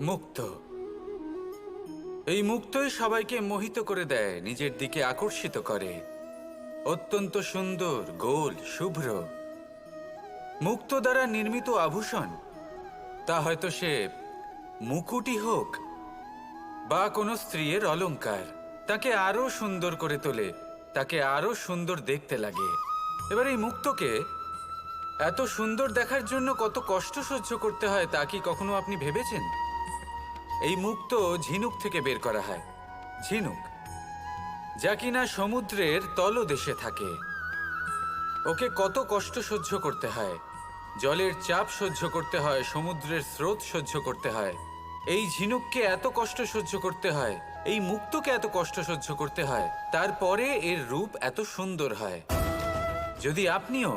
মুক্ত। এই মুক্তই সবাইকে মোহিত করে দেয়, নিজের দিকে আকর্ষিত করে। অত্যন্ত সুন্দর, গোল, শুভ্র। মুক্ত দ্বারা নির্মিত আভূষণ, তা হয়তো সে মুকুটই হোক বা কোনো স্ত্রীর অলংকার, তাকে আরো সুন্দর করে তোলে, তাকে আরো সুন্দর দেখতে লাগে। এবার এই মুক্তকে এত সুন্দর দেখার জন্য কত কষ্ট সহ্য করতে হয় তা কি কখনো আপনি ভেবেছেন? এই মুক্ত ঝিনুক থেকে বের করা হয়। ঝিনুক, যা কিনা সমুদ্রের তলদেশে থাকে। ওকে কত কষ্ট সহ্য করতে হয়, জলের চাপ সহ্য করতে হয়, সমুদ্রের স্রোত সহ্য করতে হয়। এই ঝিনুককে এত কষ্ট সহ্য করতে হয়, এই মুক্তকে এত কষ্ট সহ্য করতে হয়, তারপরে এর রূপ এত সুন্দর হয়। যদি আপনিও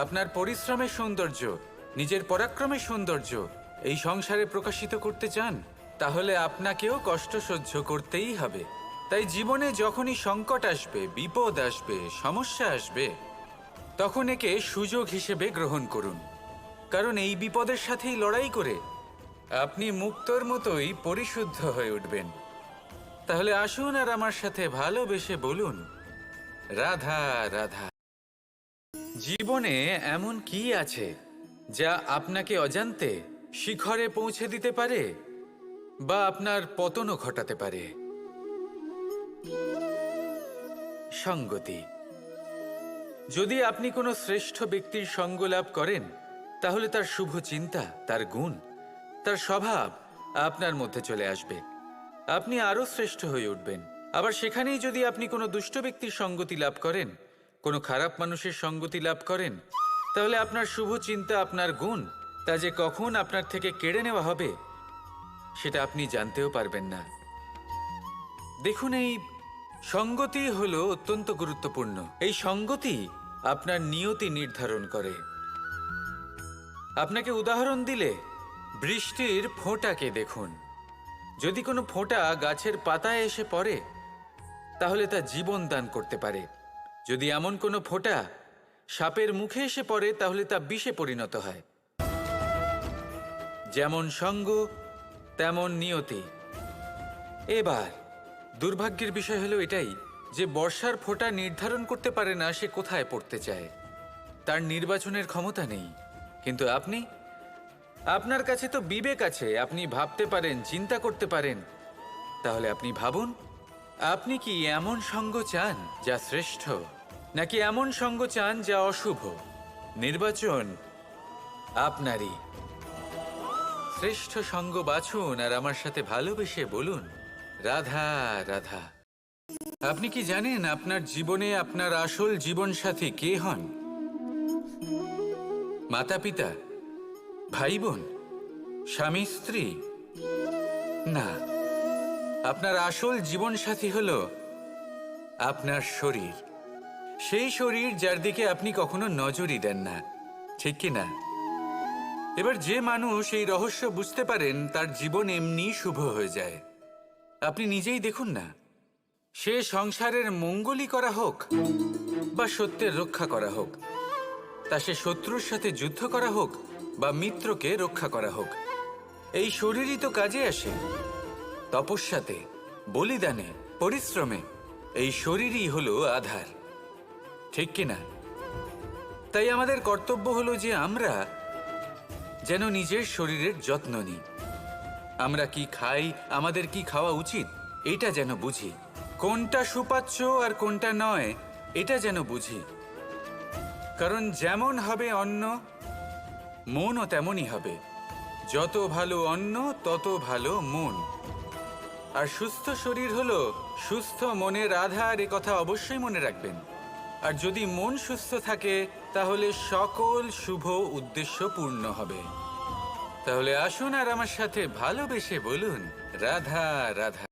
আপনার পরিশ্রমের সৌন্দর্য, নিজের পরাক্রমের সৌন্দর্য এই সংসারে প্রকাশিত করতে চান, তাহলে আপনাকেও কষ্ট সহ্য করতেই হবে। তাই জীবনে যখনই সংকট আসবে, বিপদ আসবে, সমস্যা আসবে, তখন একে সুযোগ হিসেবে গ্রহণ করুন। কারণ এই বিপদের সাথেই লড়াই করে আপনি মুক্তর মতোই পরিশুদ্ধ হয়ে উঠবেন। তাহলে আসুন আর আমার সাথে ভালোবেসে বলুন, রাধা রাধা। জীবনে এমন কি আছে যা আপনাকে অজান্তে শিখরে পৌঁছে দিতে পারে বা আপনার পতনও ঘটাতে পারে? সঙ্গতি। যদি আপনি কোনো শ্রেষ্ঠ ব্যক্তির সঙ্গ লাভ করেন, তাহলে তার শুভ চিন্তা, তার গুণ, তার স্বভাব আপনার মধ্যে চলে আসবে। আপনি আরও শ্রেষ্ঠ হয়ে উঠবেন। আবার সেখানেই যদি আপনি কোনো দুষ্ট ব্যক্তির সঙ্গতি লাভ করেন, কোনো খারাপ মানুষের সঙ্গতি লাভ করেন, তাহলে আপনার শুভ চিন্তা, আপনার গুণ, তা যে কখন আপনার থেকে কেড়ে নেওয়া হবে সেটা আপনি জানতেও পারবেন না। দেখুন, এই সঙ্গতি হলো অত্যন্ত গুরুত্বপূর্ণ। এই সঙ্গতি আপনার নিয়তি নির্ধারণ করে। আপনাকে উদাহরণ দিলে, বৃষ্টির ফোঁটাকে দেখুন। যদি কোনো ফোঁটা গাছের পাতায় এসে পড়ে, তাহলে তা জীবন দান করতে পারে। যদি এমন কোনো ফোঁটা সাপের মুখে এসে পড়ে, তাহলে তা বিষে পরিণত হয়। যেমন সঙ্গ, তেমন নিয়তি। এবার দুর্ভাগ্যের বিষয় হলো এটাই যে বর্ষার ফোঁটা নির্ধারণ করতে পারে না সে কোথায় পড়তে চায়। তার নির্বাচনের ক্ষমতা নেই। কিন্তু আপনি, আপনার কাছে তো বিবেক আছে, আপনি ভাবতে পারেন, চিন্তা করতে পারেন। তাহলে আপনি ভাবুন, আপনি কি এমন সঙ্গ চান যা শ্রেষ্ঠ, নাকি এমন সঙ্গ চান যা অশুভ? নির্বাচন আপনারই। শ্রেষ্ঠ সঙ্গ বাছুন আর আমার সাথে ভালোবেসে বলুন, রাধা রাধা। আপনি কি জানেন আপনার জীবনে আপনার আসল জীবনসাথী কে হন? মাতা পিতা, ভাই বোন, স্বামী স্ত্রী? না, আপনার আসল জীবনসাথী হলো আপনার শরীর। সেই শরীর যার দিকে আপনি কখনো নজরই দেন না, ঠিক কি না? এবার যে মানুষ এই রহস্য বুঝতে পারেন, তার জীবন এমনি শুভ হয়ে যায়। আপনি নিজেই দেখুন না, সে সংসারের মঙ্গলই করা হোক বা সত্যের রক্ষা করা হোক, তা সে শত্রুর সাথে যুদ্ধ করা হোক বা মিত্রকে রক্ষা করা হোক, এই শরীরই তো কাজে আসে। তপস্যাতে, বলিদানে, পরিশ্রমে এই শরীরই হলো আধার, ঠিক কিনা? তাই আমাদের কর্তব্য হলো যে আমরা যেন নিজের শরীরের যত্ন নিই। আমরা কি খাই, আমাদের কি খাওয়া উচিত, এটা যেন বুঝি। কোনটা সুপাচ্য আর কোনটা নয়, এটা যেন বুঝি। কারণ যেমন হবে অন্ন, মনও তেমনই হবে। যত ভালো অন্ন, তত ভালো মন। আর সুস্থ শরীর হলো সুস্থ মনের আধার, এ কথা অবশ্যই মনে রাখবেন। আর যদি মন সুস্থ থাকে, তাহলে সকল শুভ উদ্দেশ্য পূর্ণ হবে। তাহলে আসুন আর আমার সাথে ভালোবেসে বলুন, রাধা রাধা।